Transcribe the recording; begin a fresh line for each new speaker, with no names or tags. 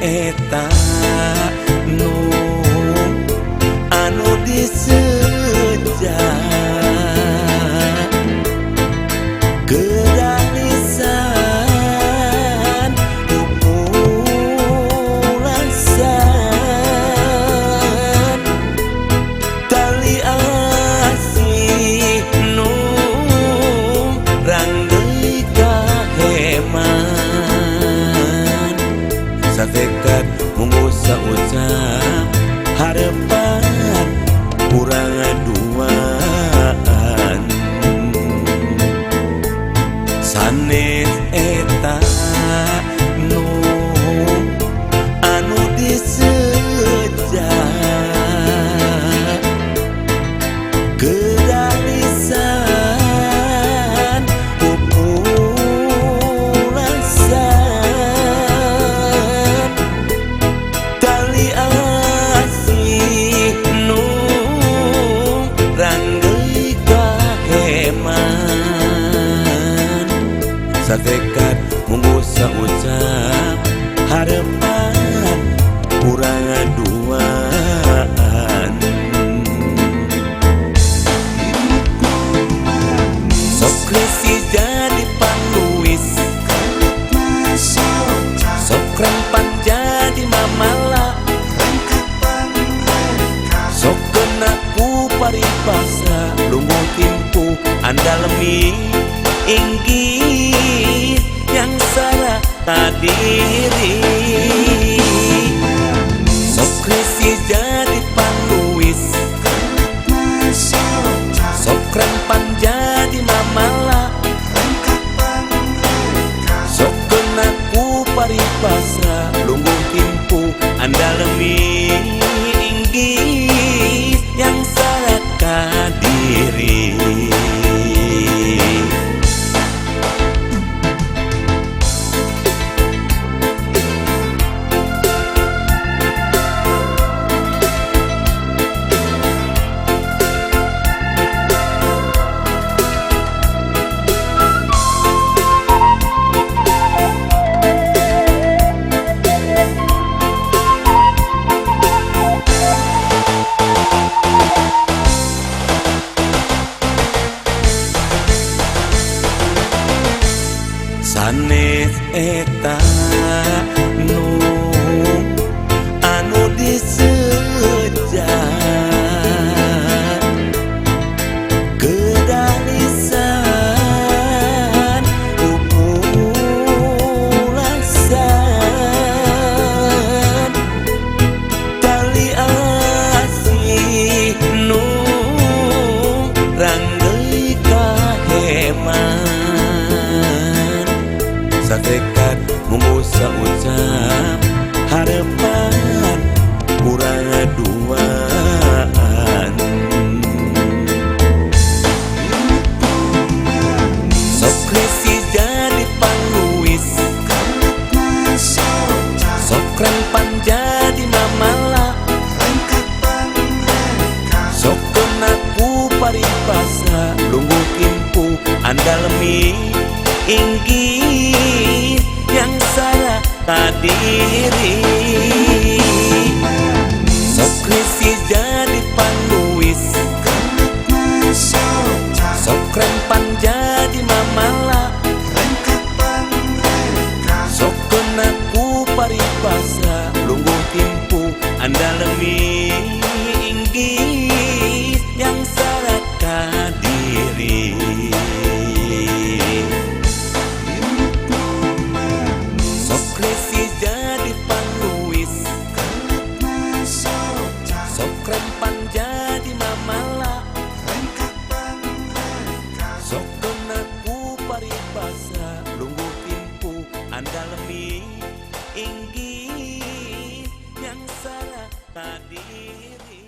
eta nu anu disejak kedalisan pupulasan tali asih nu ranggeui kaheman satekat munggu saucap harepan urang aduaan sanes eta nu anu disejak kedalisan pupulasan tali asih nu ranggeui kaheman satekat munggu saucap harepan urang aduaan sok krisi jadi panuis sok krempan jadi mamala sok kena ku paripasa lungguh timpu andalemi inggih yang salah diri sok krisi jadi panuis sok krempan jadi mamala sok kena ku paripasa lungguh timpu andalemi inggih yang salah diri sanes eta nu anu disejak kedalisan pupulasan tali asih nu ranggeui kaheman satekat munggu saucap harepan urang aduaan sok krisi jadi panuis sok krempan jadi mamala sok kena ku paripasa lungguh timpu andalemi inggih yang salah diri sok krisi jadi panuis sok krempan jadi mamala sok kena ku paripasa lungguh timpu andalemi inggih yang salah diri sok krisi jadi panuis sok krempan jadi mamala sok kena ku paripasa lungguh timpu andalemi inggih yang salah diri